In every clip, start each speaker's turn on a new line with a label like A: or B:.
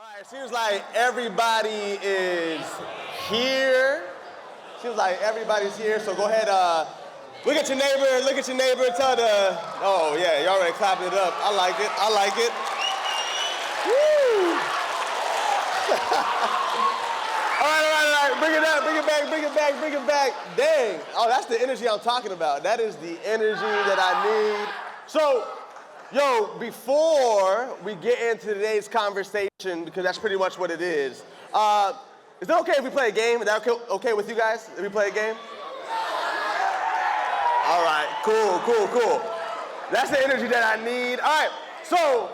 A: All right, seems like everybody is here. Seems like everybody's here, so go ahead, look at your neighbor, tell the, oh yeah, y'all already clapping it up. I like it. Woo! all right, bring it back. Dang, oh, that's the energy I'm talking about. That is the energy that I need. So, yo, before we get into today's conversation, because that's pretty much what it is it okay if we play a game? Is that okay with you guys if we play a game? All right, cool. That's the energy that I need. All right, so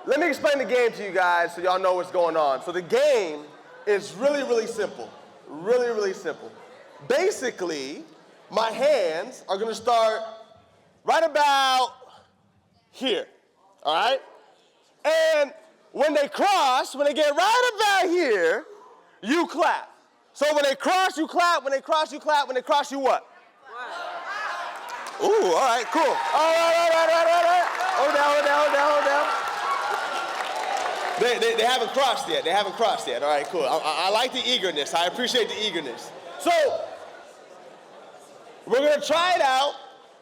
A: let me explain the game to you guys so y'all know what's going on. So the game is really simple. Really simple. Basically, my hands are gonna start right about here, all right? And when they get right about here, you clap. So when they cross, you clap. When they cross, you clap. When they cross, you what? Ooh, all right, cool. All right. Hold down. They haven't crossed yet. All right, cool. I like the eagerness. I appreciate the eagerness. So we're going to try it out.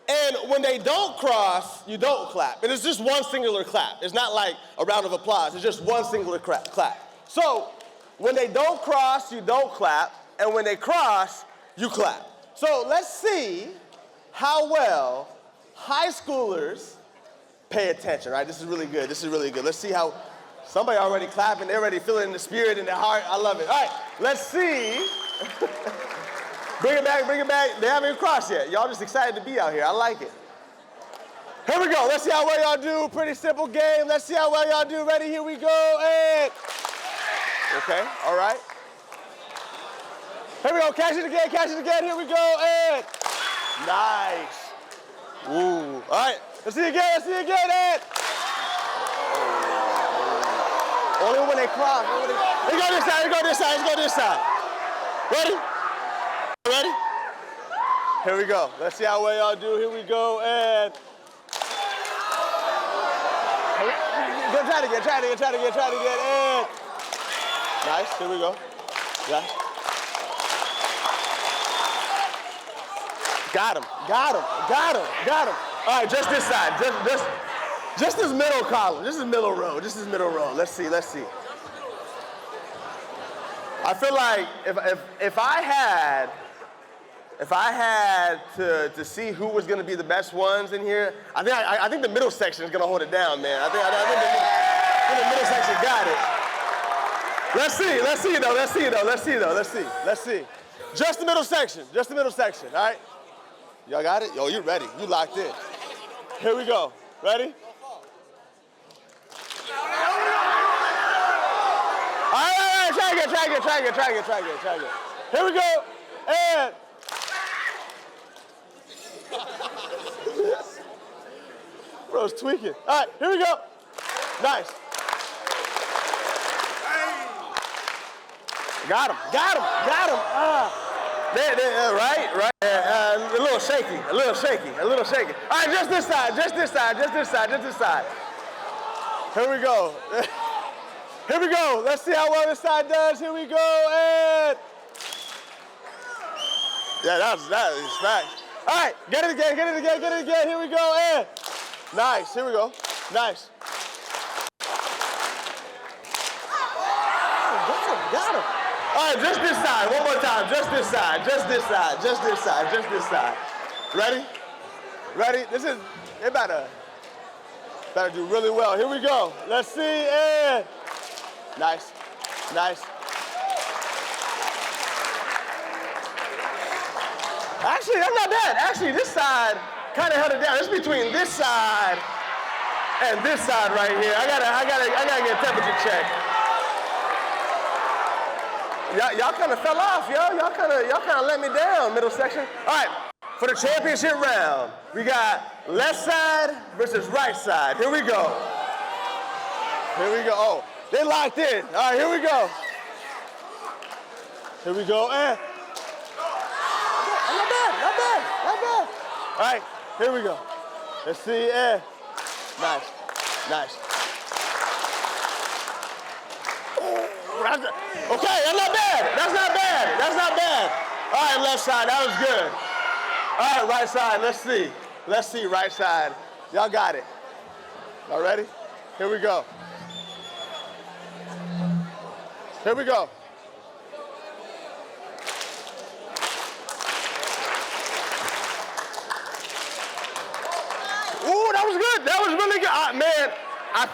A: And when they don't cross, you don't clap. And it's just one singular clap. It's not like a round of applause. It's just one singular clap. So when they don't cross, you don't clap. And when they cross, you clap. So let's see how well high schoolers pay attention, right? This is really good. Let's see how somebody already clapping. They're already feeling the spirit in their heart. I love it. All right, let's see. Bring it back. They haven't even crossed yet. Y'all just excited to be out here. I like it. Here we go. Let's see how well y'all do. Pretty simple game. Let's see how well y'all do. Ready? Here we go. And okay. All right. Here we go. Catch it again. Here we go. And nice. Ooh. All right. Let's see again. And only when they cross. Let's go this side. Ready? Here we go. Let's see how well y'all do. Here we go, and try it again, and nice. Here we go. Nice. Got him. All right, just this side. Just this middle column. This is middle row. Let's see. I feel like if I had to see who was going to be the best ones in here, I think the middle section is going to hold it down, man. I think the middle section got it. Let's see. Just the middle section, all right? Y'all got it? Yo, you ready? You locked in. Here we go. Ready? All right. Try again. Here we go. And bro's tweaking. All right, here we go. Nice. Got him. Right. A little shaky. All right, just this side. Here we go. Let's see how well this side does. Here we go, and yeah, that is facts. All right, get it again. Here we go, and nice. Here we go. Nice. Got him. All right, just this side. One more time. Just this side. Ready? They better do really well. Here we go. Let's see, and nice. Actually, that's not bad. Actually, this side kind of held it down. It's between this side and this side right here. I gotta get a temperature check. Y'all kind of fell off, yo. Y'all kind of let me down, middle section. All right, for the championship round, we got left side versus right side. Here we go. Oh, they locked in. All right, here we go, and not bad. All right, here we go. Let's see, and nice. Okay, that's not bad. That's not bad. That's not bad. All right, left side, that was good. All right, right side, let's see. Let's see, right side. Y'all got it. Y'all ready? Here we go. Here we go. Ooh, that was good. That was really good. Man, I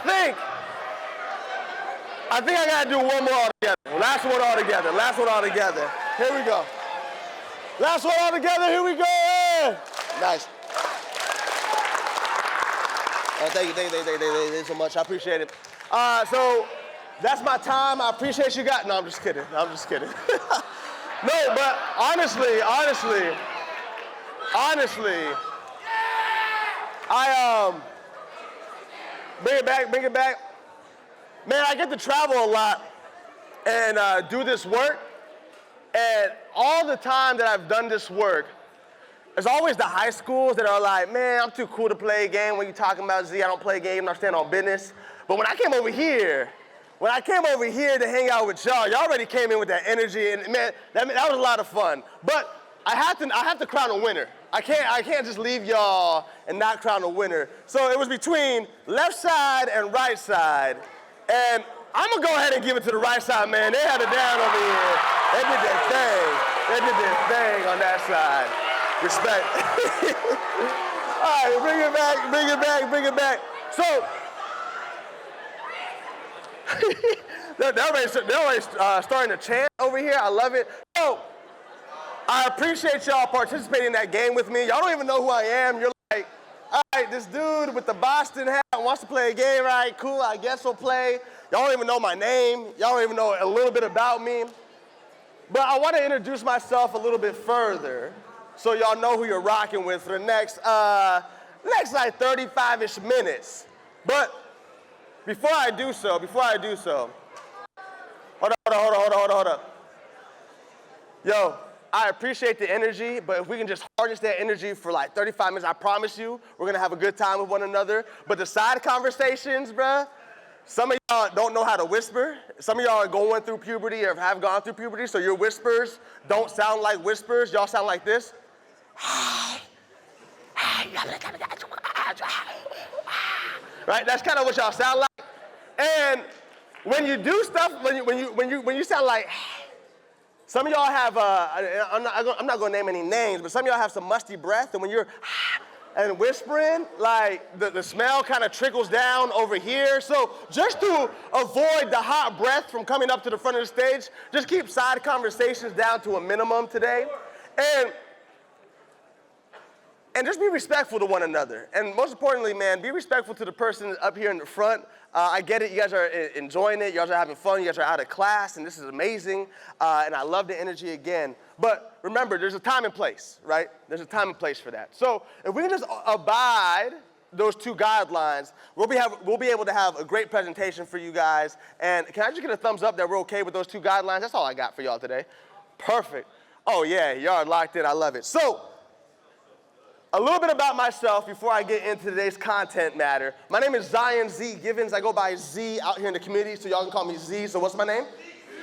A: think I gotta do one more all together. Last one all together. Last one all together. Here we go. Last one all together. Here we go. Yeah. Nice. Thank you so much. I appreciate it. So that's my time. I appreciate you guys. No, I'm just kidding. I'm just kidding. No, but honestly, bring it back. Man, I get to travel a lot and do this work. And all the time that I've done this work, there's always the high schools that are like, man, I'm too cool to play a game. When you're talking about Z, I don't play games, I stand on business. But when I came over here to hang out with y'all already came in with that energy, and man, that was a lot of fun. But I have to crown a winner. I can't just leave y'all and not crown a winner. So it was between left side and right side. And I'm gonna go ahead and give it to the right side, man. They had it down over here. They did their thing. They did their thing on that side. Respect. All right, bring it back. So, they're already starting to chant over here. I love it. So, I appreciate y'all participating in that game with me. Y'all don't even know who I am. You're like, all right, this dude with the Boston hat wants to play a game, right? Cool, I guess we'll play. Y'all don't even know my name. Y'all don't even know a little bit about me. But I want to introduce myself a little bit further so y'all know who you're rocking with for the next like 35-ish minutes. But before I do so, hold up. Yo, I appreciate the energy, but if we can just harness that energy for like 35 minutes, I promise you, we're gonna have a good time with one another. But the side conversations, bruh, some of y'all don't know how to whisper. Some of y'all are going through puberty or have gone through puberty, so your whispers don't sound like whispers. Y'all sound like this. Right? That's kind of what y'all sound like. And when you do stuff, when you sound like, some of y'all have, I'm not gonna name any names, but some of y'all have some musty breath, and when you're and whispering, like the smell kind of trickles down over here. So just to avoid the hot breath from coming up to the front of the stage, just keep side conversations down to a minimum today. And just be respectful to one another. And most importantly, man, be respectful to the person up here in the front. I get it, you guys are enjoying it, you guys are having fun, you guys are out of class, and this is amazing, and I love the energy again. But remember, there's a time and place, right? There's a time and place for that. So if we can just abide those two guidelines, we'll be able to have a great presentation for you guys. And can I just get a thumbs up that we're okay with those two guidelines? That's all I got for y'all today. Perfect. Oh yeah, y'all are locked in, I love it. So, a little bit about myself before I get into today's content matter. My name is Zion Z Givens. I go by Z out here in the community, so y'all can call me Z. So what's my name?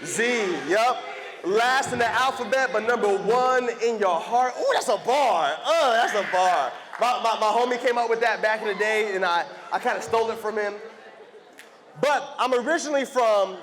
A: Z, yep. Last in the alphabet, but number one in your heart. Ooh, that's a bar. Oh, that's a bar. My homie came up with that back in the day, and I kind of stole it from him. But I'm originally from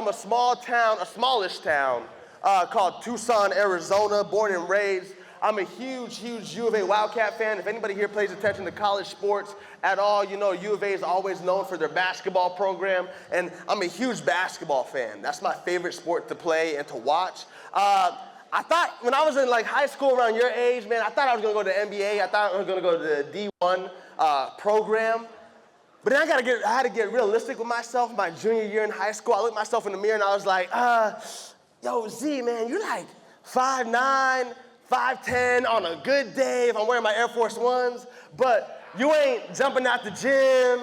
A: a small town, a smallish town called Tucson, Arizona, born and raised. I'm a huge U of A Wildcat fan. If anybody here pays attention to college sports at all, you know U of A is always known for their basketball program, and I'm a huge basketball fan. That's my favorite sport to play and to watch. I thought when I was in like high school around your age, man, I thought I was gonna go to the NBA. I thought I was gonna go to the D1 program. But then I had to get realistic with myself my junior year in high school. I looked myself in the mirror and I was like, yo, Z, man, you're like 5'9", 5'10" on a good day if I'm wearing my Air Force Ones, but you ain't jumping out the gym,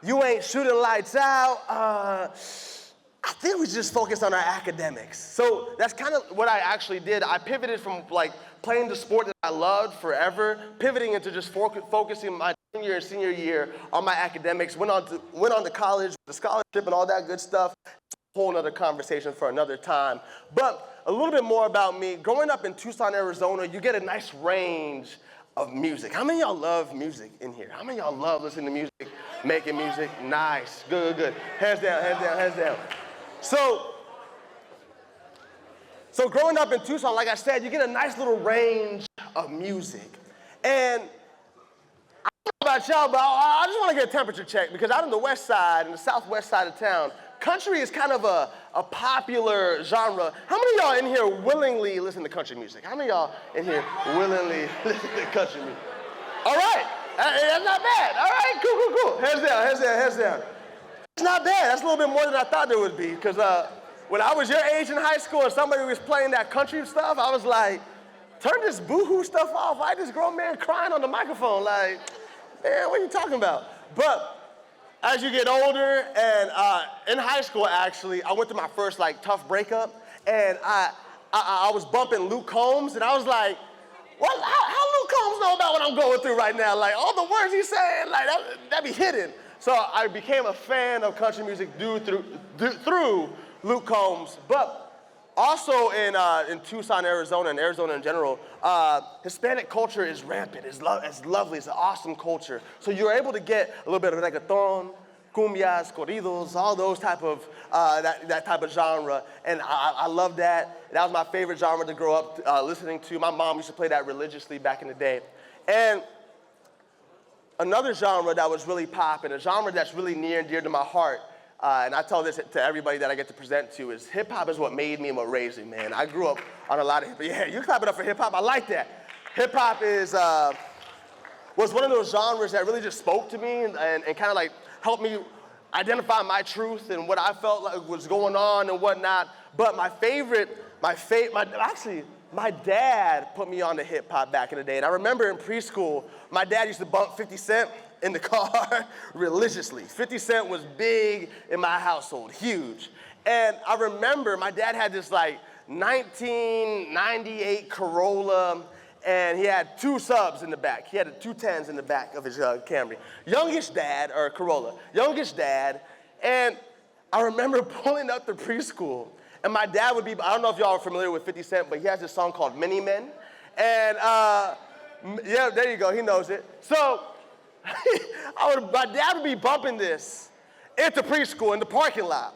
A: you ain't shooting lights out. I think we just focus on our academics. So that's kind of what I actually did. I pivoted from like playing the sport that I loved forever, pivoting into just focusing my junior and senior year on my academics, went on to college with a scholarship and all that good stuff. whole nother conversation for another time. But a little bit more about me. Growing up in Tucson, Arizona, you get a nice range of music. How many of y'all love music in here? How many of y'all love listening to music, making music? Nice, good, good, good. Hands down, hands down, hands down. So growing up in Tucson, like I said, you get a nice little range of music. And I don't know about y'all, but I just want to get a temperature check because out in the west side, in the southwest side of town, country is kind of a popular genre. How many of y'all in here willingly listen to country music? How many of y'all in here willingly listen to country music? All right, that's not bad. All right, cool. Hands down, hands down, hands down. It's not bad. That's a little bit more than I thought there would be because when I was your age in high school and somebody was playing that country stuff, I was like, turn this boo-hoo stuff off. Why this grown man crying on the microphone? Like, man, what are you talking about? But as you get older, and in high school, actually, I went through my first, tough breakup, and I was bumping Luke Combs, and I was like, what? How Luke Combs know about what I'm going through right now? Like, all the words he's saying, that be hidden. So I became a fan of country music through Luke Combs, but also in Tucson, Arizona, and Arizona in general, Hispanic culture is rampant. It's lovely. It's an awesome culture. So you're able to get a little bit of reggaeton, cumbias, corridos, all those type of that type of genre, and I love that. That was my favorite genre to grow up listening to. My mom used to play that religiously back in the day, and another genre that was really popping, a genre that's really near and dear to my heart. And I tell this to everybody that I get to present to is hip-hop is what made me and what raised me, man. I grew up on a lot of hip-hop. Yeah, you clap it up for hip-hop. I like that. Hip-hop was one of those genres that really just spoke to me and kind of helped me identify my truth and what I felt like was going on and whatnot. But my dad put me on to hip-hop back in the day. And I remember in preschool, my dad used to bump 50 Cent in the car religiously. 50 Cent was big in my household, huge. And I remember my dad had this 1998 Corolla, and he had two subs in the back. He had two 10s in the back of his Camry. Youngest dad, and I remember pulling up to preschool, and my dad would be, I don't know if y'all are familiar with 50 Cent, but he has this song called Mini Men. And yeah, there you go, he knows it. So, my dad would be bumping this into preschool in the parking lot.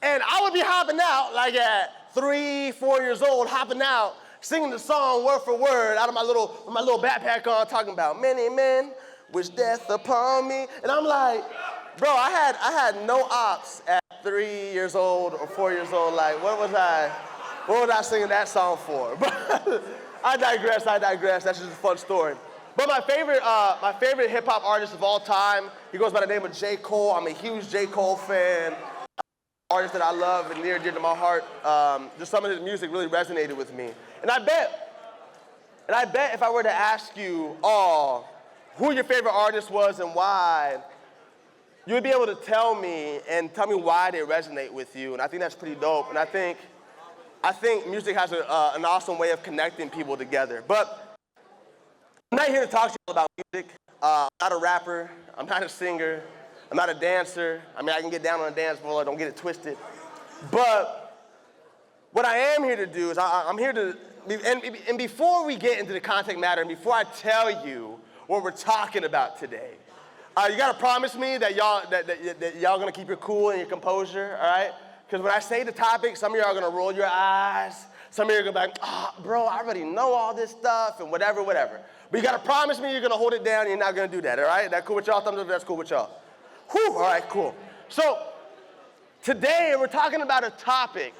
A: And I would be hopping out, at 3, 4 years old, hopping out, singing the song word for word out of my little backpack on, talking about many men wish death upon me. And I'm like, bro, I had no ops at 3 years old or 4 years old. What was I singing that song for? But I digress. That's just a fun story. But my favorite hip hop artist of all time, he goes by the name of J. Cole. I'm a huge J. Cole fan. Artist that I love and near and dear to my heart. Just some of his music really resonated with me. And I bet if I were to ask you all who your favorite artist was and why, you would be able to tell me why they resonate with you. And I think that's pretty dope. And I think music has an awesome way of connecting people together. But I'm not here to talk to you about music. I'm not a rapper. I'm not a singer. I'm not a dancer. I can get down on a dance floor. Don't get it twisted. But what I am here to do is I'm here to, and before we get into the content matter, and before I tell you what we're talking about today, you gotta promise me that y'all gonna keep your cool and your composure, all right? Because when I say the topic, some of y'all are gonna roll your eyes. Some of you are gonna be like, bro, I already know all this stuff and whatever. But you gotta promise me you're gonna hold it down and you're not gonna do that, all right? That cool with y'all? Thumbs up if that's cool with y'all. Whew, all right, cool. So today we're talking about a topic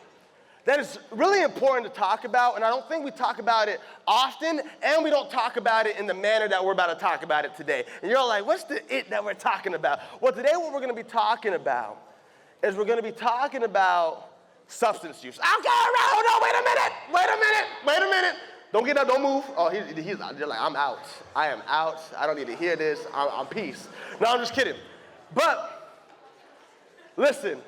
A: that is really important to talk about, and I don't think we talk about it often, and we don't talk about it in the manner that we're about to talk about it today. And you're all like, what's the it that we're talking about? Well, today what we're gonna be talking about is we're gonna be talking about substance use. Okay, hold on, wait a minute. Don't get up, don't move. Oh, they're like, I'm out. I am out. I don't need to hear this. I'm peace. No, I'm just kidding. But listen,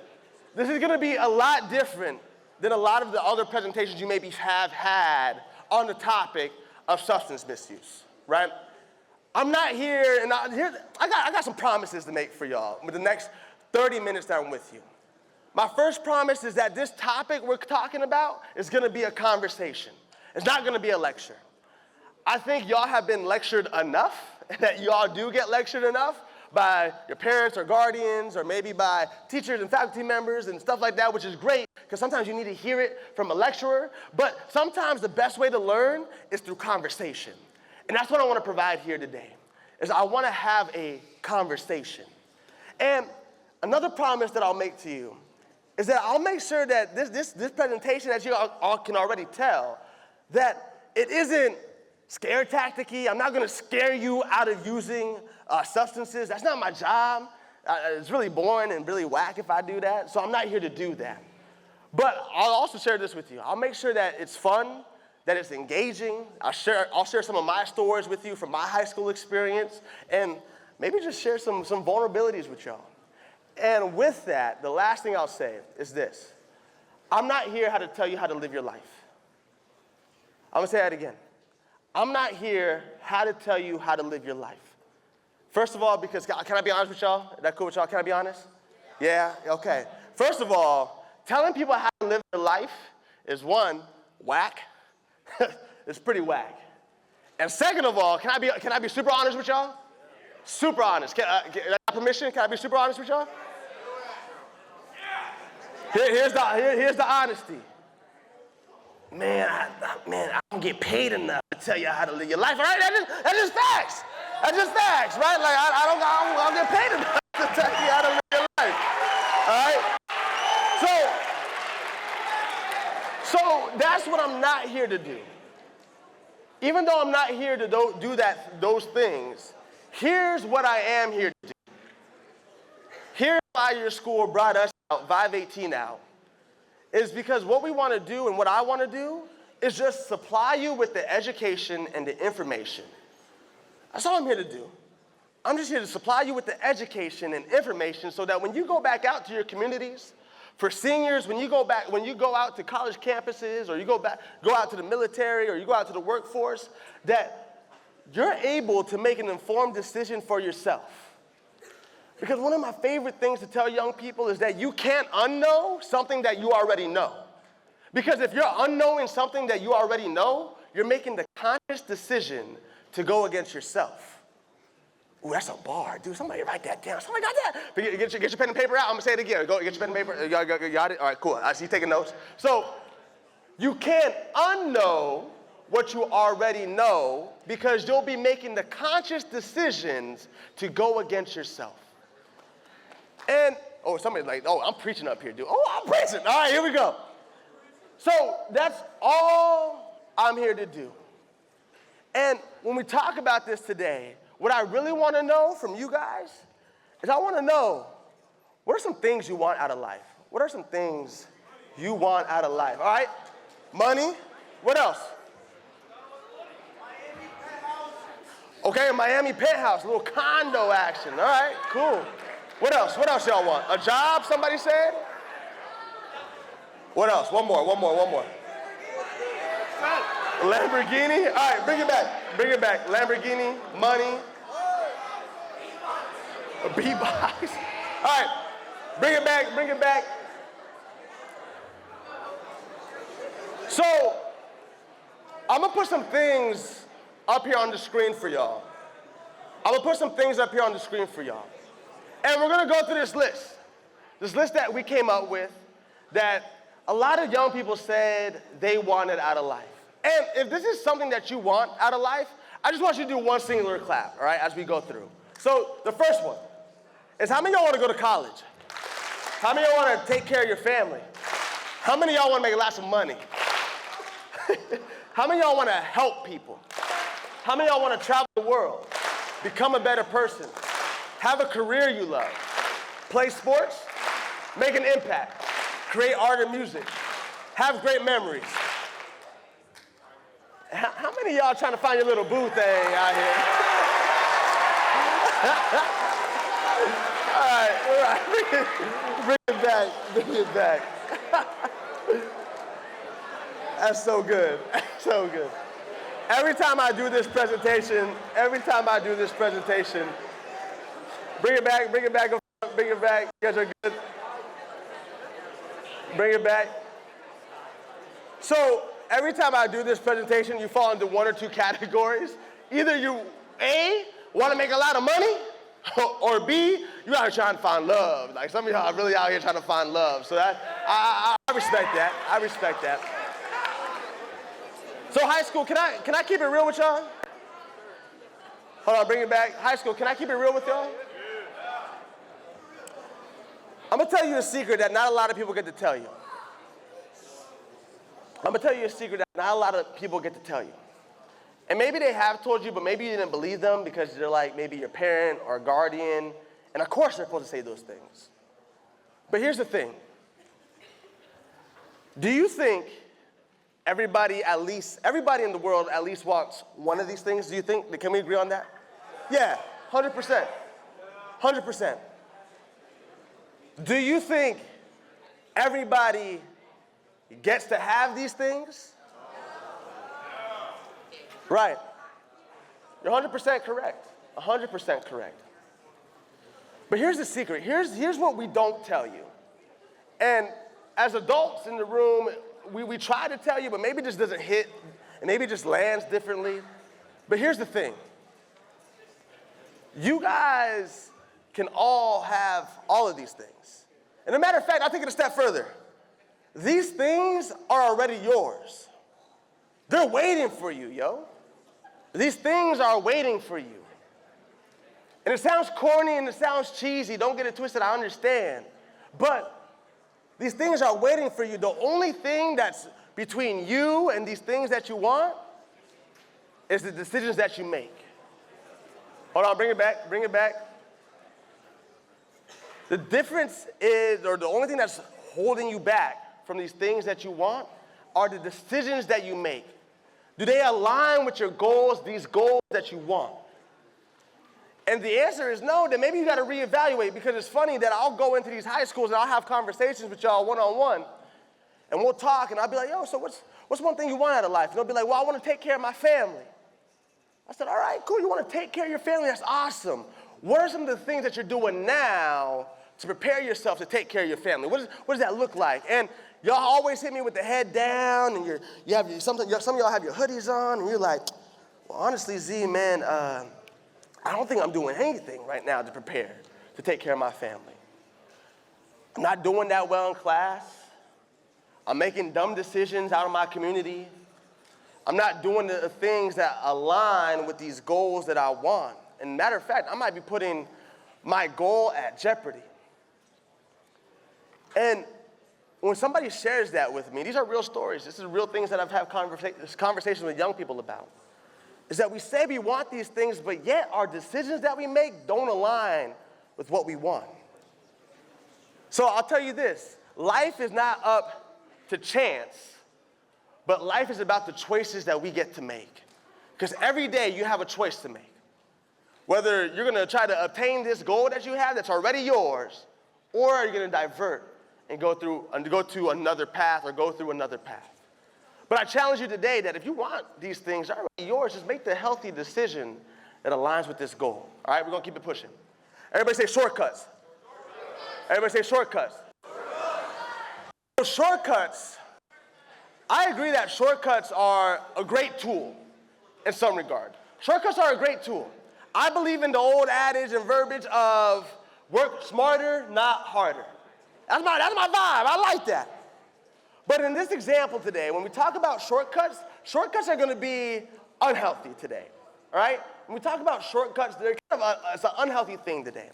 A: this is gonna be a lot different than a lot of the other presentations you maybe have had on the topic of substance misuse, right? I'm not here, and I got some promises to make for y'all with the next 30 minutes that I'm with you. My first promise is that this topic we're talking about is gonna be a conversation. It's not gonna be a lecture. I think y'all have been lectured enough, and that y'all do get lectured enough by your parents or guardians, or maybe by teachers and faculty members and stuff like that, which is great, because sometimes you need to hear it from a lecturer, but sometimes the best way to learn is through conversation. And that's what I wanna provide here today, is I wanna have a conversation. And another promise that I'll make to you is that I'll make sure that this presentation, as you all can already tell, that it isn't scare tactic-y. I'm not gonna scare you out of using substances. That's not my job. It's really boring and really whack if I do that, so I'm not here to do that. But I'll also share this with you. I'll make sure that it's fun, that it's engaging. I'll share some of my stories with you from my high school experience, and maybe just share some vulnerabilities with y'all. And with that, the last thing I'll say is this. I'm not here to tell you how to live your life. I'm gonna say that again. I'm not here how to tell you how to live your life. First of all, because, can I be honest with y'all? Is that cool with y'all? Can I be honest? Yeah, okay. First of all, telling people how to live their life is one, whack. It's pretty whack. And second of all, can I be super honest with y'all? Super honest. Can I get permission? Can I be super honest with y'all? Here's the honesty. Man, I don't get paid enough to tell you how to live your life. All right, that's just facts. That's just facts, right? Like I don't get paid enough to tell you how to live your life. All right. So that's what I'm not here to do. Even though I'm not here to do those things, here's what I am here to do. Here's why your school brought us out, VIVE 18 out, is because what we want to do and what I want to do is just supply you with the education and the information. That's all I'm here to do. I'm just here to supply you with the education and information so that when you go back out to your communities, for seniors, when you go out to college campuses, or you go out to the military, or you go out to the workforce, that you're able to make an informed decision for yourself. Because one of my favorite things to tell young people is that you can't unknow something that you already know. Because if you're unknowing something that you already know, you're making the conscious decision to go against yourself. Ooh, that's a bar, dude. Somebody write that down. Somebody got that. Get your pen and paper out. I'm gonna say it again. Go get your pen and paper. Y'all got it? All right, cool. I see you taking notes. So you can't unknow what you already know, because you'll be making the conscious decisions to go against yourself. And, somebody's like, I'm preaching up here, dude. I'm preaching. All right, here we go. So that's all I'm here to do. And when we talk about this today, what I really want to know from you guys is I want to know, what are some things you want out of life? What are some things you want out of life? All right? Money. What else? Okay, Miami penthouse, a little condo action. All right, cool. What else? What else y'all want? A job, somebody said? What else? One more. Lamborghini? All right, bring it back. Lamborghini, money. A beatbox. All right, bring it back. So, I'm gonna put some things up here on the screen for y'all. And we're gonna go through this list that we came up with, that a lot of young people said they wanted out of life. And if this is something that you want out of life, I just want you to do one singular clap, all right, as we go through. So the first one is, how many of y'all want to go to college? How many of y'all want to take care of your family? How many of y'all want to make lots of money? How many of y'all want to help people? How many of y'all want to travel the world, become a better person, have a career you love, play sports, make an impact, create art and music, have great memories? How many of y'all trying to find your little boo thing out here? All right. Bring it back. That's so good. Every time I do this presentation, bring it back. You guys are good. Bring it back. So every time I do this presentation, you fall into one or two categories. Either you, A, want to make a lot of money, or B, you out here trying to find love. Like some of y'all are really out here trying to find love. So that, I respect that. I respect that. So high school, can I keep it real with y'all? Hold on, bring it back. High school, can I keep it real with y'all? I'm gonna tell you a secret that not a lot of people get to tell you. I'm gonna tell you a secret that not a lot of people get to tell you. And maybe they have told you, but maybe you didn't believe them because they're like maybe your parent or guardian. And of course they're supposed to say those things. But here's the thing. Do you think everybody in the world at least wants one of these things? Do you think? Can we agree on that? Yeah, 100%. 100%. Do you think everybody gets to have these things? Right. You're 100% correct. 100% correct. But here's the secret. Here's what we don't tell you. And as adults in the room, we try to tell you, but maybe it just doesn't hit, and maybe it just lands differently. But here's the thing. You guys can all have all of these things. And as a matter of fact, I'll take it a step further. These things are already yours. They're waiting for you, yo. These things are waiting for you. And it sounds corny and it sounds cheesy. Don't get it twisted, I understand. But these things are waiting for you. The only thing that's between you and these things that you want is the decisions that you make. Hold on, bring it back, bring it back. The difference is, or the only thing that's holding you back from these things that you want are the decisions that you make. Do they align with your goals, these goals that you want? And the answer is no, then maybe you gotta reevaluate, because it's funny that I'll go into these high schools and I'll have conversations with y'all one-on-one, and we'll talk, and I'll be like, yo, so what's one thing you want out of life? And they'll be like, well, I wanna take care of my family. I said, all right, cool, you wanna take care of your family? That's awesome. What are some of the things that you're doing now to prepare yourself to take care of your family? What does that look like? And y'all always hit me with the head down, and some of y'all have your hoodies on, and you're like, well, honestly, Z, man, I don't think I'm doing anything right now to prepare to take care of my family. I'm not doing that well in class. I'm making dumb decisions out of my community. I'm not doing the things that align with these goals that I want. And matter of fact, I might be putting my goal at jeopardy. And when somebody shares that with me, these are real stories. This is real things that I've had conversations with young people about. Is that we say we want these things, but yet our decisions that we make don't align with what we want. So I'll tell you this, life is not up to chance, but life is about the choices that we get to make. Because every day you have a choice to make. Whether you're gonna try to obtain this goal that you have that's already yours, or are you gonna divert and go to another path or go through another path. But I challenge you today that if you want these things already yours, just make the healthy decision that aligns with this goal. All right, we're gonna keep it pushing. Everybody say shortcuts. Everybody say shortcuts. So shortcuts, I agree that shortcuts are a great tool in some regard. Shortcuts are a great tool. I believe in the old adage and verbiage of work smarter, not harder. That's my vibe, I like that. But in this example today, when we talk about shortcuts, shortcuts are gonna be unhealthy today, all right? When we talk about shortcuts, they're kind of it's an unhealthy thing today.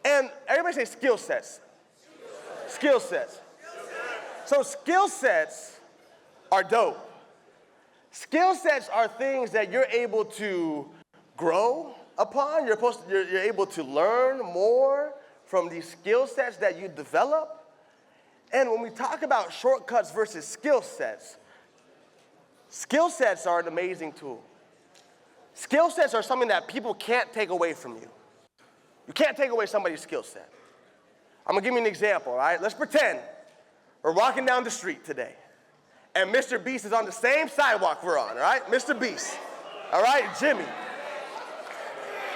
A: And everybody say skill sets. Skill sets. So skill sets are dope. Skill sets are things that you're able to grow upon. You're able to learn more from these skill sets that you develop. And when we talk about shortcuts versus skill sets are an amazing tool. Skill sets are something that people can't take away from you. You can't take away somebody's skill set. I'm gonna give you an example, all right? Let's pretend we're walking down the street today, and Mr. Beast is on the same sidewalk we're on, all right? Mr. Beast, all right? Jimmy.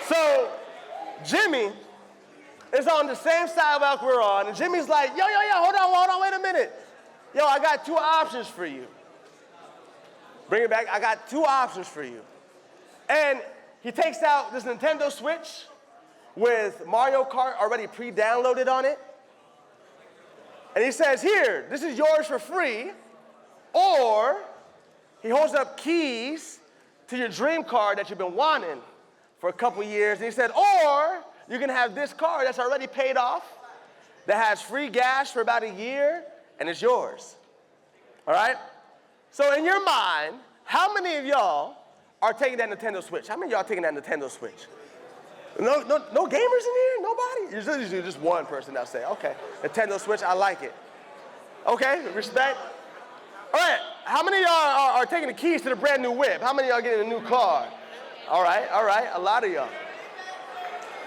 A: So, Jimmy is on the same sidewalk we're on, and Jimmy's like, yo, hold on, wait a minute. Yo, I got two options for you. Bring it back. I got two options for you. And he takes out this Nintendo Switch with Mario Kart already pre-downloaded on it. And he says, here, this is yours for free. Or he holds up keys to your dream car that you've been wanting for a couple years. And he said, or you can have this car that's already paid off, that has free gas for about a year, and it's yours. All right? So in your mind, how many of y'all are taking that Nintendo Switch? How many of y'all are taking that Nintendo Switch? No gamers in here? Nobody? Usually just one person that'll say, okay, Nintendo Switch, I like it. Okay, respect. All right, how many of y'all are taking the keys to the brand new whip? How many of y'all getting a new car? All right, a lot of y'all.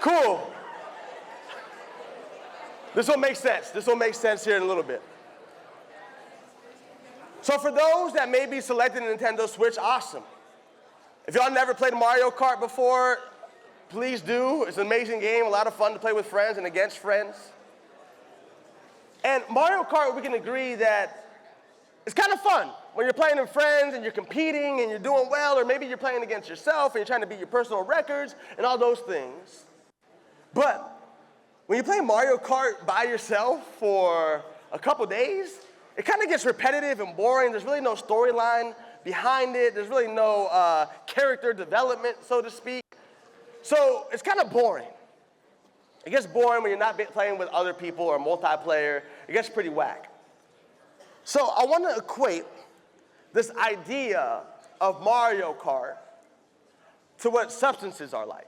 A: Cool. This will make sense. This will make sense here in a little bit. So for those that may be selecting the Nintendo Switch, awesome. If y'all never played Mario Kart before, please do. It's an amazing game, a lot of fun to play with friends and against friends. And Mario Kart, we can agree that it's kind of fun when you're playing with friends and you're competing and you're doing well, or maybe you're playing against yourself and you're trying to beat your personal records and all those things. But when you play Mario Kart by yourself for a couple days, it kind of gets repetitive and boring. There's really no storyline behind it. There's really no character development, so to speak. So it's kind of boring. It gets boring when you're not playing with other people or multiplayer. It gets pretty whack. So I want to equate this idea of Mario Kart to what substances are like.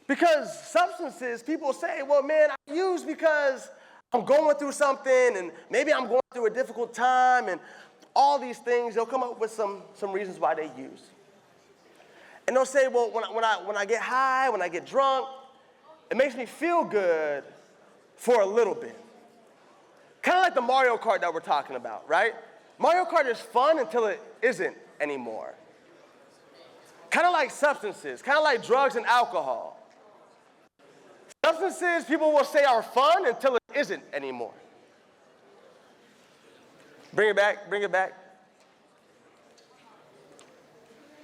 A: Because substances, people say, well, man, I use because I'm going through something, and maybe I'm going through a difficult time, and all these things. They'll come up with some reasons why they use. And they'll say, well, when I get high, when I get drunk, it makes me feel good for a little bit. Kind of like the Mario Kart that we're talking about, right? Mario Kart is fun until it isn't anymore. Kind of like substances, kind of like drugs and alcohol. Substances, people will say, are fun until it isn't anymore. Bring it back, bring it back.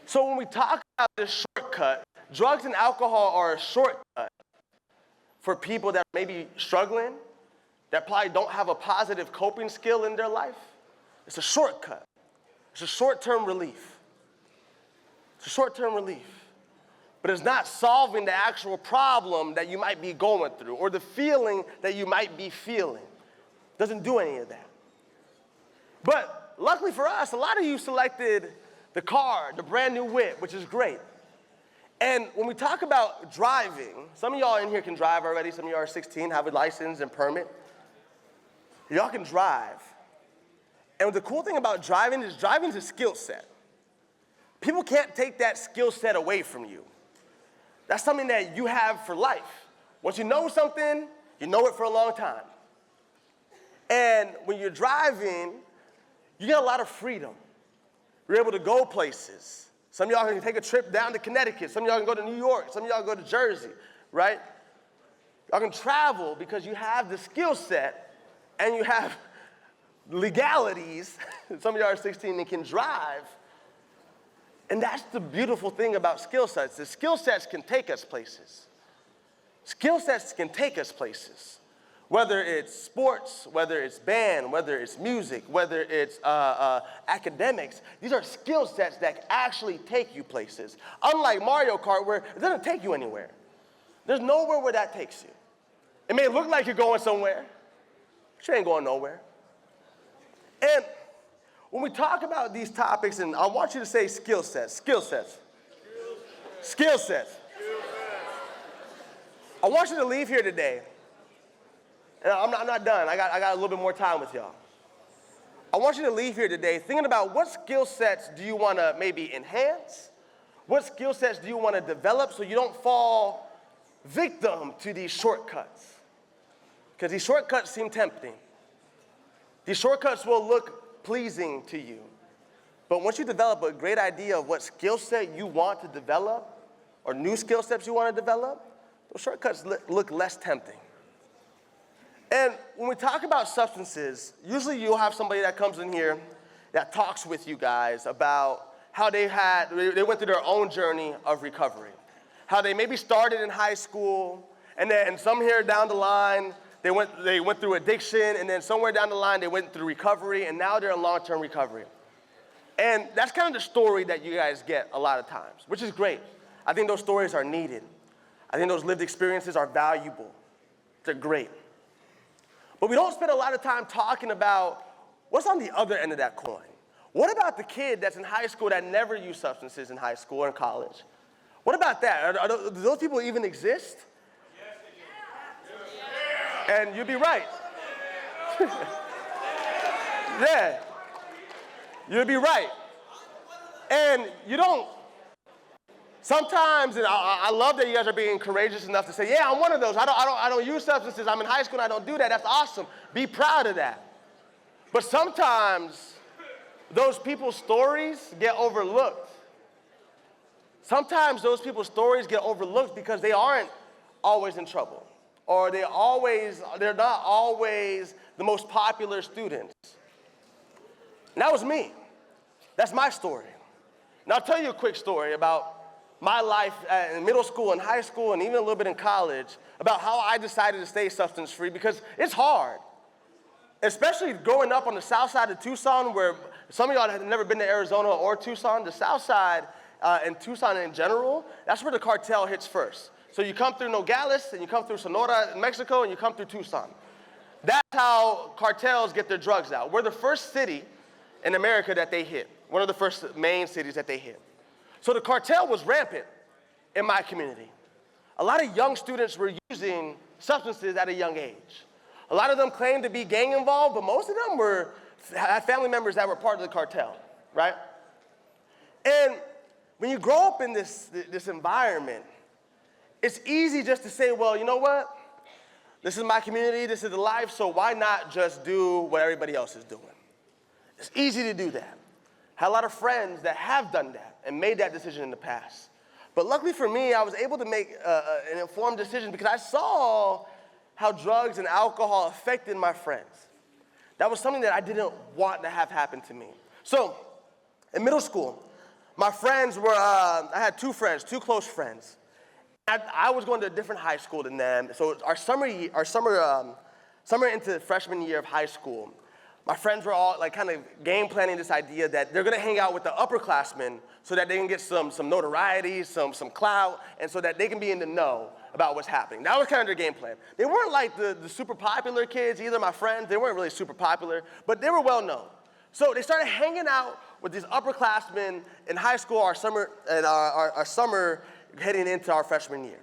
A: So when we talk about this shortcut, drugs and alcohol are a shortcut for people that may be struggling, that probably don't have a positive coping skill in their life. It's a shortcut. It's a short-term relief. It's a short-term relief. But it's not solving the actual problem that you might be going through or the feeling that you might be feeling. It doesn't do any of that. But luckily for us, a lot of you selected the car, the brand new whip, which is great. And when we talk about driving, some of y'all in here can drive already. Some of y'all are 16, have a license and permit. Y'all can drive. And the cool thing about driving is a skill set. People can't take that skill set away from you. That's something that you have for life. Once you know something, you know it for a long time. And when you're driving, you get a lot of freedom. You're able to go places. Some of y'all can take a trip down to Connecticut. Some of y'all can go to New York. Some of y'all can go to Jersey, right? Y'all can travel because you have the skill set and you have legalities. Some of y'all are 16 and can drive. And that's the beautiful thing about skill sets. The skill sets can take us places. Skill sets can take us places. Whether it's sports, whether it's band, whether it's music, whether it's academics, these are skill sets that actually take you places. Unlike Mario Kart, where it doesn't take you anywhere. There's nowhere where that takes you. It may look like you're going somewhere, but you ain't going nowhere. And when we talk about these topics, and I want you to say skill sets, skill sets, skill sets. I want you to leave here today. And I'm not done. I got a little bit more time with y'all. I want you to leave here today thinking about what skill sets do you want to maybe enhance? What skill sets do you want to develop so you don't fall victim to these shortcuts? Because these shortcuts seem tempting. These shortcuts will look pleasing to you. But once you develop a great idea of what skill set you want to develop, or new skill sets you want to develop, those shortcuts look less tempting. And when we talk about substances, usually you'll have somebody that comes in here that talks with you guys about how they went through their own journey of recovery. How they maybe started in high school, and then somewhere down the line, they went through addiction, and then somewhere down the line, they went through recovery, and now they're in long-term recovery. And that's kind of the story that you guys get a lot of times, which is great. I think those stories are needed. I think those lived experiences are valuable. They're great. But we don't spend a lot of time talking about what's on the other end of that coin. What about the kid that's in high school that never used substances in high school or in college? What about that? Do those people even exist? Yes, they do. And you'd be right. Yeah, you'd be right. And you don't, sometimes, and I love that you guys are being courageous enough to say, yeah, I'm one of those. I don't use substances. I'm in high school and I don't do that. That's awesome. Be proud of that. But sometimes, those people's stories get overlooked. Sometimes those people's stories get overlooked because they aren't always in trouble, or they're not always the most popular students. And that was me. That's my story. And I'll tell you a quick story about my life in middle school and high school and even a little bit in college about how I decided to stay substance free, because it's hard. Especially growing up on the south side of Tucson, where some of y'all have never been to Arizona or Tucson. The south side and Tucson in general, that's where the cartel hits first. So you come through Nogales, and you come through Sonora, Mexico, and you come through Tucson. That's how cartels get their drugs out. We're the first city in America that they hit, one of the first main cities that they hit. So the cartel was rampant in my community. A lot of young students were using substances at a young age. A lot of them claimed to be gang involved, but most of them had family members that were part of the cartel, right? And when you grow up in this environment, it's easy just to say, well, you know what? This is my community, this is the life, so why not just do what everybody else is doing? It's easy to do that. Had a lot of friends that have done that and made that decision in the past. But luckily for me, I was able to make an informed decision because I saw how drugs and alcohol affected my friends. That was something that I didn't want to have happen to me. So, in middle school, my friends were, I had two close friends. I was going to a different high school than them. So our summer into freshman year of high school, my friends were all like kind of game planning this idea that they're gonna hang out with the upperclassmen so that they can get some notoriety, some clout, and so that they can be in the know about what's happening. That was kind of their game plan. They weren't like the super popular kids either, my friends. They weren't really super popular, but they were well known. So they started hanging out with these upperclassmen in high school, our summer heading into our freshman year.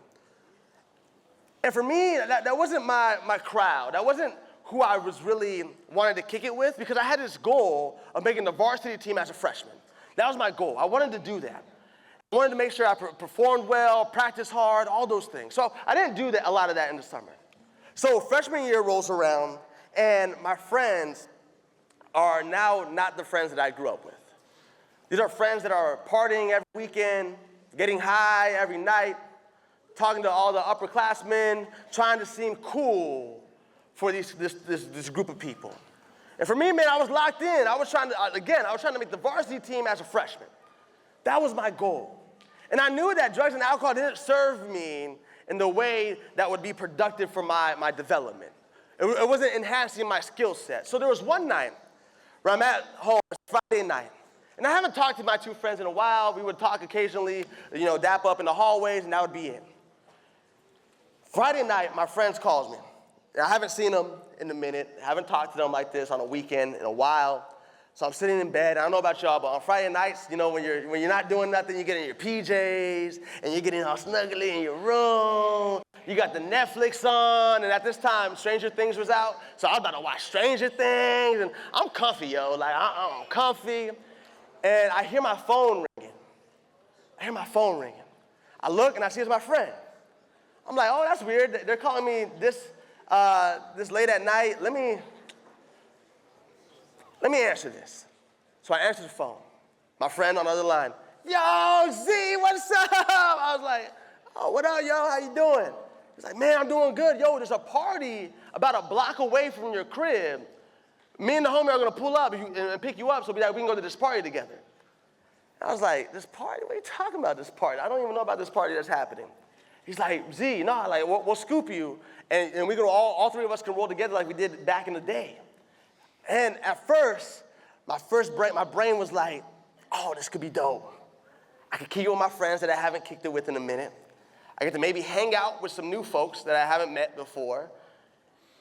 A: And for me, that wasn't my crowd. That wasn't who I was really wanted to kick it with, because I had this goal of making the varsity team as a freshman. That was my goal. I wanted to do that. I wanted to make sure I performed well, practiced hard, all those things. So I didn't do a lot of that in the summer. So freshman year rolls around, and my friends are now not the friends that I grew up with. These are friends that are partying every weekend, getting high every night, talking to all the upperclassmen, trying to seem cool for this group of people. And for me, man, I was locked in. I was trying to make the varsity team as a freshman. That was my goal. And I knew that drugs and alcohol didn't serve me in the way that would be productive for my development. It wasn't enhancing my skill set. So there was one night where I'm at home, it's Friday night, and I haven't talked to my two friends in a while. We would talk occasionally, dap up in the hallways, and that would be it. Friday night, my friends calls me. I haven't seen them in a minute. I haven't talked to them like this on a weekend in a while. So I'm sitting in bed. I don't know about y'all, but on Friday nights, when you're not doing nothing, you get in your PJs, and you're getting all snuggly in your room. You got the Netflix on, and at this time, Stranger Things was out. So I was about to watch Stranger Things, and I'm comfy, yo. Like, I'm comfy. And I hear my phone ringing. I look, and I see it's my friend. I'm like, oh, that's weird. They're calling me this late at night. Let me answer this. So I answer the phone. My friend on the other line, yo, Z, what's up? I was like, oh, what up, yo? How you doing? He's like, man, I'm doing good. Yo, there's a party about a block away from your crib. Me and the homie are gonna pull up and pick you up so we can go to this party together. I was like, this party? What are you talking about, this party? I don't even know about this party that's happening. He's like, Z, no, like, we'll scoop you, and we can all three of us can roll together like we did back in the day. And at first, my brain was like, oh, this could be dope. I could kick it with my friends that I haven't kicked it with in a minute. I get to maybe hang out with some new folks that I haven't met before.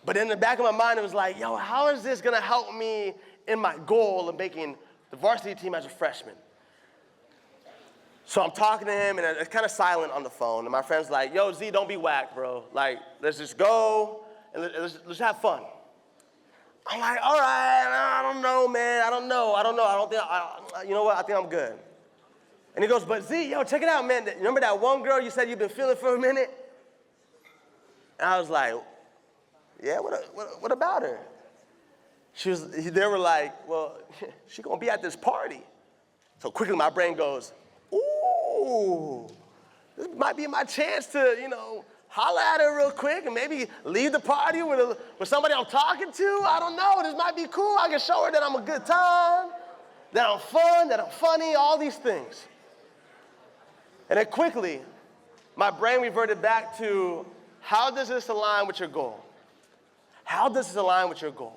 A: But in the back of my mind, it was like, yo, how is this gonna help me in my goal of making the varsity team as a freshman? So I'm talking to him, and it's kind of silent on the phone. And my friend's like, yo, Z, don't be whack, bro. Like, let's just go, and let's have fun. I'm like, all right, I don't know, man. I don't know. You know what? I think I'm good. And he goes, but Z, yo, check it out, man. Remember that one girl you said you've been feeling for a minute? And I was like, yeah, what about her? They were like, well, she gonna be at this party. So quickly my brain goes, ooh, this might be my chance to, holler at her real quick and maybe leave the party with somebody I'm talking to. I don't know, this might be cool. I can show her that I'm a good time, that I'm fun, that I'm funny, all these things. And then quickly, my brain reverted back to, how does this align with your goal? How does this align with your goal?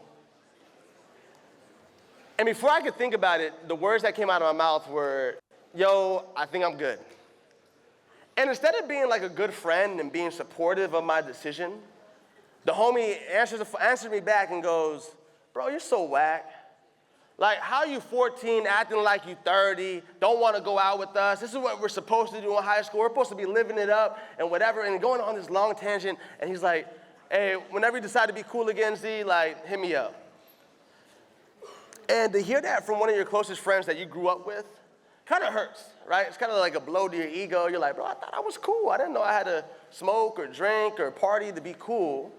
A: And before I could think about it, the words that came out of my mouth were, yo, I think I'm good. And instead of being like a good friend and being supportive of my decision, the homie answers me back and goes, bro, you're so whack. Like, how you 14 acting like you 30, don't want to go out with us? This is what we're supposed to do in high school. We're supposed to be living it up and whatever, and going on this long tangent. And he's like, hey, whenever you decide to be cool again, Z, like, hit me up. And to hear that from one of your closest friends that you grew up with kind of hurts, right? It's kind of like a blow to your ego. You're like, bro, I thought I was cool. I didn't know I had to smoke or drink or party to be cool.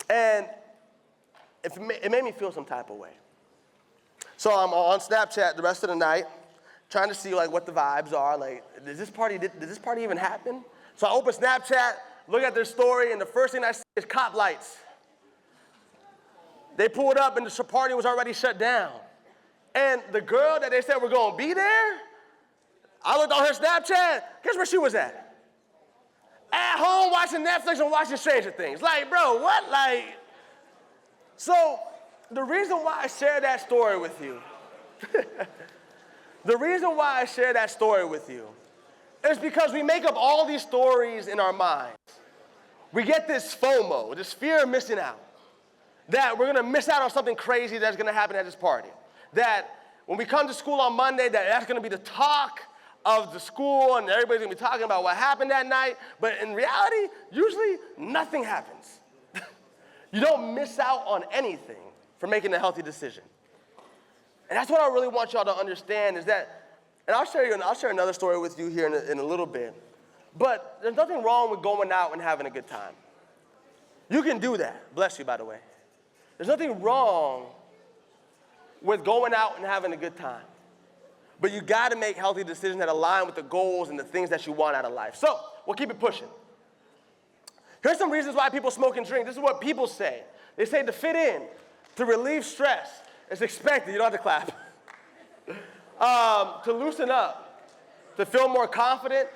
A: And it made me feel some type of way. So I'm on Snapchat the rest of the night, trying to see like what the vibes are. Like, did this party even happen? So I open Snapchat, look at their story, and the first thing I see is cop lights. They pulled up and the party was already shut down. And the girl that they said were gonna be there, I looked on her Snapchat, guess where she was at? At home watching Netflix and watching Stranger Things. Like, bro, what? Like, so the reason why I share that story with you, is because we make up all these stories in our minds. We get this FOMO, this fear of missing out, that we're gonna miss out on something crazy that's gonna happen at this party. That when we come to school on Monday, that's gonna be the talk of the school and everybody's gonna be talking about what happened that night, but in reality, usually nothing happens. You don't miss out on anything for making a healthy decision. And that's what I really want y'all to understand is that, and I'll share another story with you here in a little bit, but there's nothing wrong with going out and having a good time. You can do that. Bless you, by the way. There's nothing wrong with going out and having a good time. But you gotta make healthy decisions that align with the goals and the things that you want out of life. So, we'll keep it pushing. Here's some reasons why people smoke and drink. This is what people say. They say to fit in, to relieve stress. It's expected, you don't have to clap. To loosen up, to feel more confident,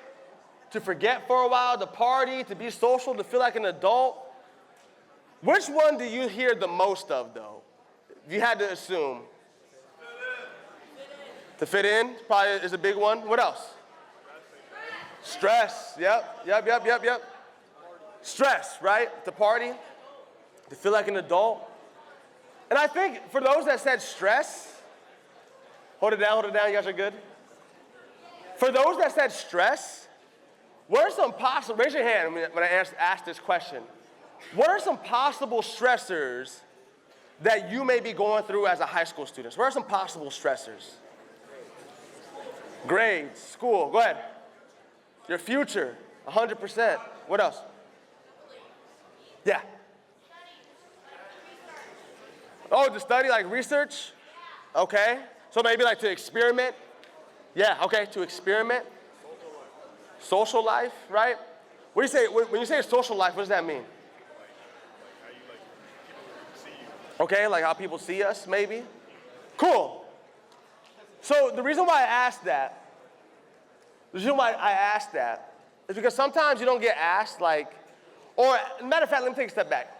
A: to forget for a while, to party, to be social, to feel like an adult. Which one do you hear the most of, though? If you had to assume. To fit in probably is a big one. What else? Stress. Yep. Stress, right? To party, to feel like an adult. And I think for those that said stress, hold it down, you guys are good? For those that said stress, what are some possible, raise your hand when I ask this question. What are some possible stressors that you may be going through as a high school student? What are some possible stressors? Grades, school, go ahead. Your future, 100%. What else? Yeah. Oh, to study, like research? Okay. So maybe like to experiment? Yeah, okay, to experiment. Social life, right? What do you say, when you say social life, what does that mean? Okay, like how people see us, maybe? Cool. So the reason why I asked that is because sometimes you don't get asked, like, or matter of fact, let me take a step back.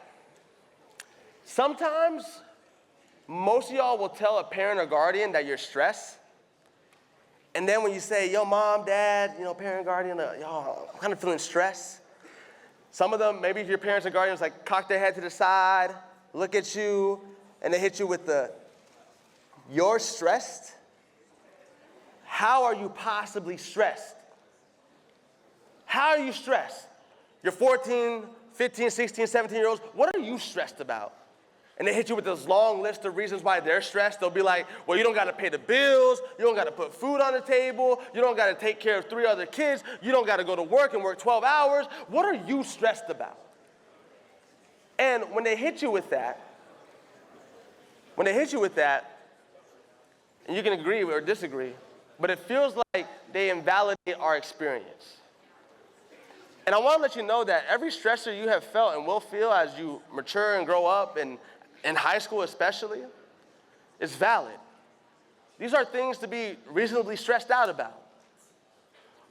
A: Sometimes most of y'all will tell a parent or guardian that you're stressed. And then when you say, yo, mom, dad, parent, guardian, yo, I'm kind of feeling stressed. Some of them, maybe if your parents or guardians, like cock their head to the side, look at you, and they hit you with you're stressed? How are you possibly stressed? How are you stressed? You're 14, 15, 16, 17-year-olds. What are you stressed about? And they hit you with this long list of reasons why they're stressed. They'll be like, well, you don't got to pay the bills. You don't got to put food on the table. You don't got to take care of 3 other kids. You don't got to go to work and work 12 hours. What are you stressed about? And when they hit you with that, and you can agree or disagree, but it feels like they invalidate our experience. And I want to let you know that every stressor you have felt and will feel as you mature and grow up, and in high school especially, is valid. These are things to be reasonably stressed out about.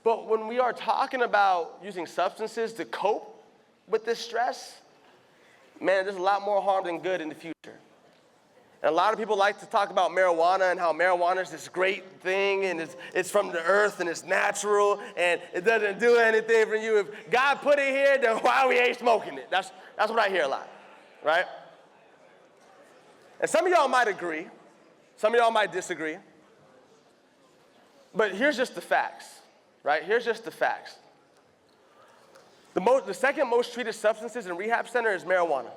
A: But when we are talking about using substances to cope with this stress, man, there's a lot more harm than good in the future. And a lot of people like to talk about marijuana and how marijuana is this great thing and it's from the earth and it's natural and it doesn't do anything for you. If God put it here, then why we ain't smoking it? That's what I hear a lot, right? And some of y'all might agree. Some of y'all might disagree. But here's just the facts, right? Here's just the facts. The second most treated substances in rehab center is marijuana.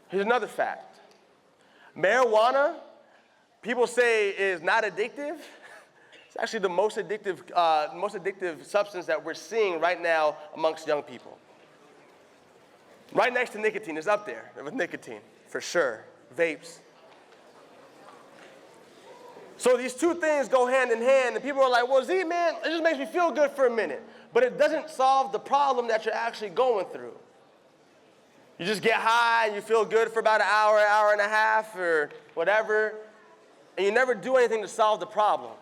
A: Here's another fact. Marijuana, people say, is not addictive. It's actually the most addictive substance that we're seeing right now amongst young people. Right next to nicotine, is up there with nicotine, for sure. Vapes. So these two things go hand in hand, and people are like, well, Z, man, it just makes me feel good for a minute. But it doesn't solve the problem that you're actually going through. You just get high and you feel good for about an hour and a half, or whatever, and you never do anything to solve the problem.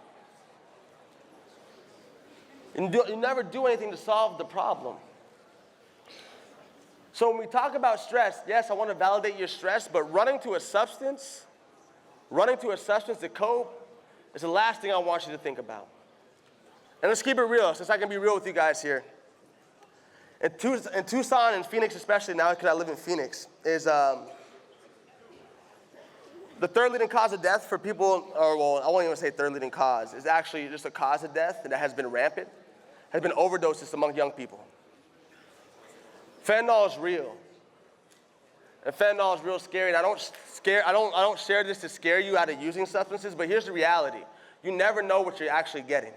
A: You never do anything to solve the problem. So when we talk about stress, yes, I want to validate your stress, but running to a substance to cope is the last thing I want you to think about. And let's keep it real, since I can be real with you guys here. In Tucson and Phoenix especially, now because I live in Phoenix, is the third leading cause of death for people, or well, I won't even say third leading cause, is actually just a cause of death that has been rampant, has been overdoses among young people. Fentanyl is real. And fentanyl is real scary, and I don't share this to scare you out of using substances, but here's the reality. You never know what you're actually getting.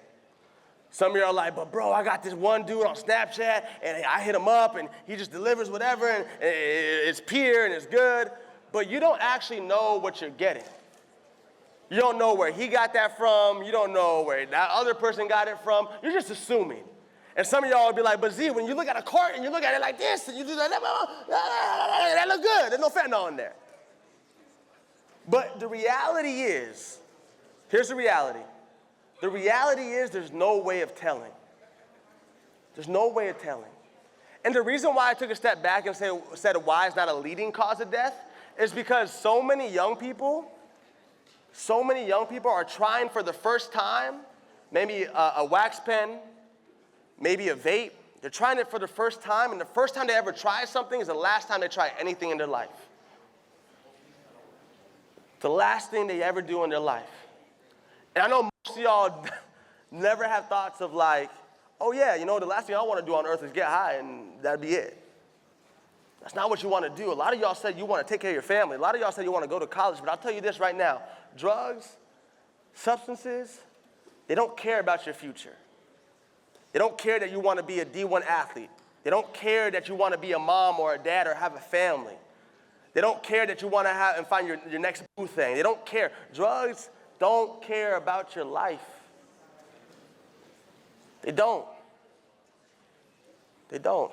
A: Some of you are like, but bro, I got this one dude on Snapchat, and I hit him up, and he just delivers whatever, and it's pure, and it's good. But you don't actually know what you're getting. You don't know where he got that from. You don't know where that other person got it from. You're just assuming. And some of y'all will be like, but Z, when you look at a cart, and you look at it like this, and you do that look good. There's no fentanyl in there. But the reality is, here's the reality. The reality is there's no way of telling. There's no way of telling. And the reason why I took a step back and said why it's not a leading cause of death is because so many young people are trying for the first time, maybe a wax pen, maybe a vape. They're trying it for the first time, and the first time they ever try something is the last time they try anything in their life. The last thing they ever do in their life. And I know most of y'all never have thoughts of like, oh yeah, the last thing I want to do on earth is get high and that'd be it. That's not what you want to do. A lot of y'all said you want to take care of your family. A lot of y'all said you want to go to college, but I'll tell you this right now. Drugs, substances, they don't care about your future. They don't care that you want to be a D1 athlete. They don't care that you want to be a mom or a dad or have a family. They don't care that you want to have and find your next boo thing. They don't care. Drugs don't care about your life. They don't. They don't.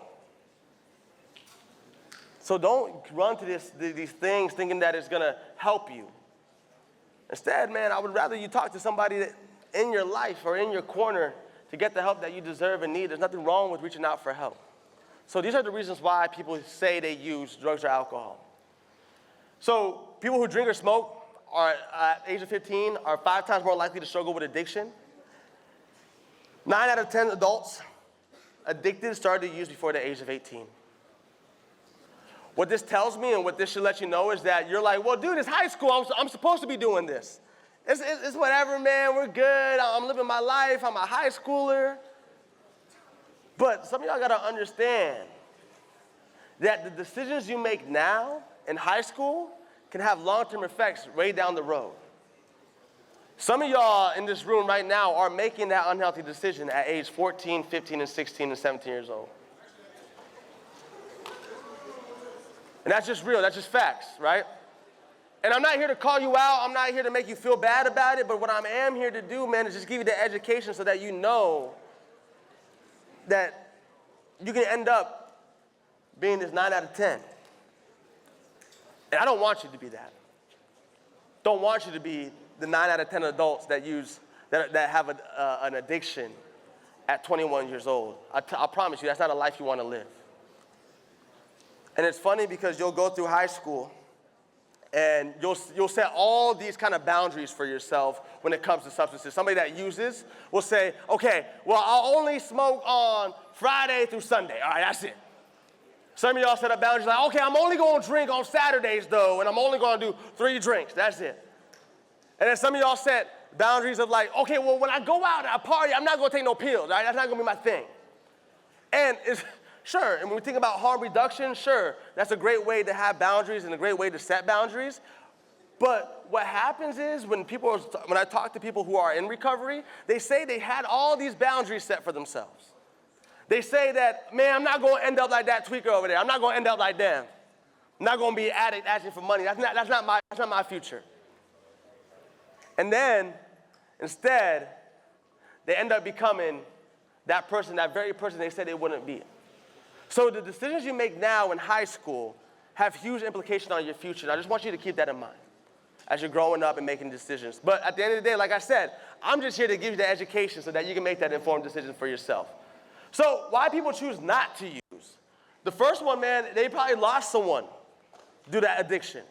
A: So don't run to these things thinking that it's gonna help you. Instead, man, I would rather you talk to somebody that in your life or in your corner to get the help that you deserve and need. There's nothing wrong with reaching out for help. So these are the reasons why people say they use drugs or alcohol. So people who drink or smoke are at age of 15 are 5 times more likely to struggle with addiction. 9 out of 10 adults addicted started to use before the age of 18. What this tells me and what this should let you know is that you're like, well, dude, it's high school. I'm supposed to be doing this. It's whatever, man. We're good. I'm living my life. I'm a high schooler. But some of y'all got to understand that the decisions you make now in high school can have long-term effects way down the road. Some of y'all in this room right now are making that unhealthy decision at age 14, 15, and 16, and 17 years old. And that's just real, that's just facts, right? And I'm not here to call you out, I'm not here to make you feel bad about it, but what I am here to do, man, is just give you the education so that you know that you can end up being this 9 out of 10. And I don't want you to be that. Don't want you to be the 9 out of 10 adults that have an addiction at 21 years old. I promise you, that's not a life you want to live. And it's funny because you'll go through high school and you'll set all these kind of boundaries for yourself when it comes to substances. Somebody that uses will say, okay, well, I'll only smoke on Friday through Sunday. All right, that's it. Some of y'all set up boundaries like, okay, I'm only going to drink on Saturdays, though, and I'm only going to do 3 drinks. That's it. And then some of y'all set boundaries of like, okay, well, when I go out at a party, I'm not going to take no pills. Right? That's not going to be my thing. And it's... Sure, and when we think about harm reduction, sure, that's a great way to have boundaries and a great way to set boundaries. But what happens is when I talk to people who are in recovery, they say they had all these boundaries set for themselves. They say that, man, I'm not going to end up like that tweaker over there. I'm not going to end up like them. I'm not going to be an addict asking for money. That's not my future. And then, instead, they end up becoming that person, that very person they said they wouldn't be. So the decisions you make now in high school have huge implications on your future. And I just want you to keep that in mind as you're growing up and making decisions. But at the end of the day, like I said, I'm just here to give you the education so that you can make that informed decision for yourself. So why people choose not to use? The first one, man, they probably lost someone due to addiction.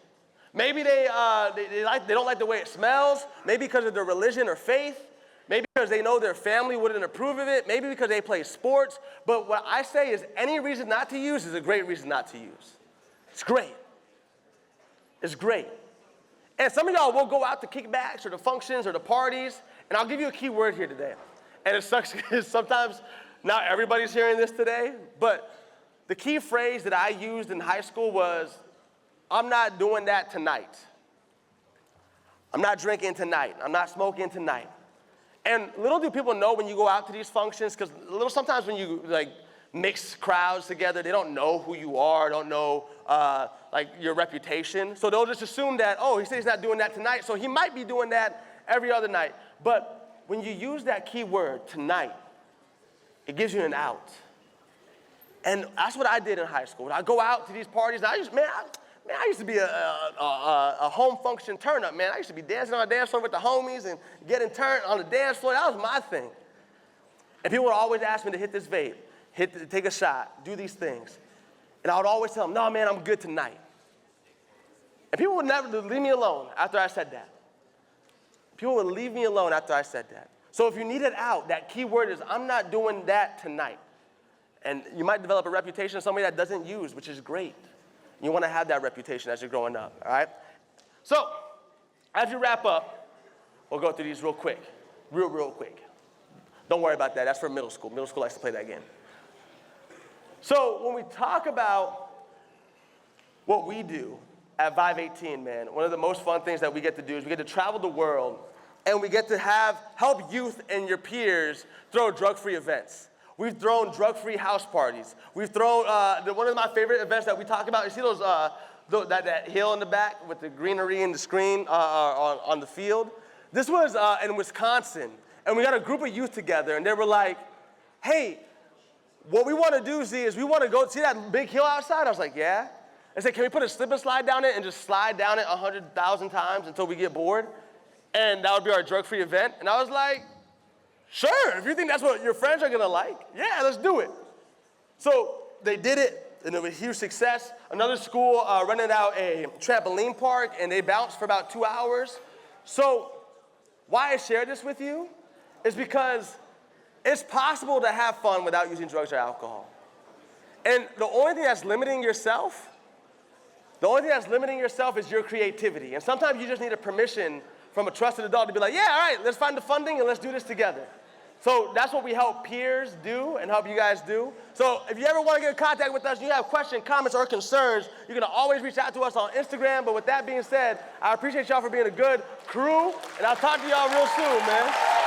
A: Maybe they don't like the way it smells. Maybe because of their religion or faith. Maybe because they know their family wouldn't approve of it. Maybe because they play sports. But what I say is any reason not to use is a great reason not to use. It's great. It's great. And some of y'all will go out to kickbacks or the functions or the parties. And I'll give you a key word here today. And it sucks because sometimes not everybody's hearing this today. But the key phrase that I used in high school was, I'm not doing that tonight. I'm not drinking tonight. I'm not smoking tonight. And little do people know when you go out to these functions, because sometimes when you mix crowds together, they don't know who you are, don't know your reputation. So they'll just assume that, oh, he said he's not doing that tonight, so he might be doing that every other night. But when you use that key word, tonight, it gives you an out. And that's what I did in high school. When I go out to these parties, I used to be a home function turn-up, man. I used to be dancing on the dance floor with the homies and getting turned on the dance floor. That was my thing. And people would always ask me to hit this vape, take a shot, do these things. And I would always tell them, no, man, I'm good tonight. And people would never leave me alone after I said that. People would leave me alone after I said that. So if you need it out, that key word is, I'm not doing that tonight. And you might develop a reputation of somebody that doesn't use, which is great. You want to have that reputation as you're growing up, all right? So, as you wrap up, we'll go through these real quick. Real quick. Don't worry about that. That's for middle school. Middle school likes to play that game. So, when we talk about what we do at VIVE 18, man, one of the most fun things that we get to do is we get to travel the world, and we get to help youth and your peers throw drug-free events. We've thrown drug-free house parties. We've thrown, one of my favorite events that we talk about, you see those, that hill in the back with the greenery and the screen on the field? This was in Wisconsin, and we got a group of youth together, and they were like, hey, what we want to do, Z, is we want to go see that big hill outside. I was like, yeah. I said, can we put a slip and slide down it and just slide down it 100,000 times until we get bored? And that would be our drug-free event. And I was like, sure, if you think that's what your friends are gonna like, yeah, let's do it. So they did it, and it was a huge success. Another school rented out a trampoline park, and they bounced for about 2 hours. So why I share this with you is because it's possible to have fun without using drugs or alcohol. And the only thing that's limiting yourself is your creativity. And sometimes you just need a permission from a trusted adult to be like, yeah, all right, let's find the funding and let's do this together. So that's what we help peers do and help you guys do. So if you ever want to get in contact with us, you have questions, comments, or concerns, you can always reach out to us on Instagram. But with that being said, I appreciate y'all for being a good crew, and I'll talk to y'all real soon, man.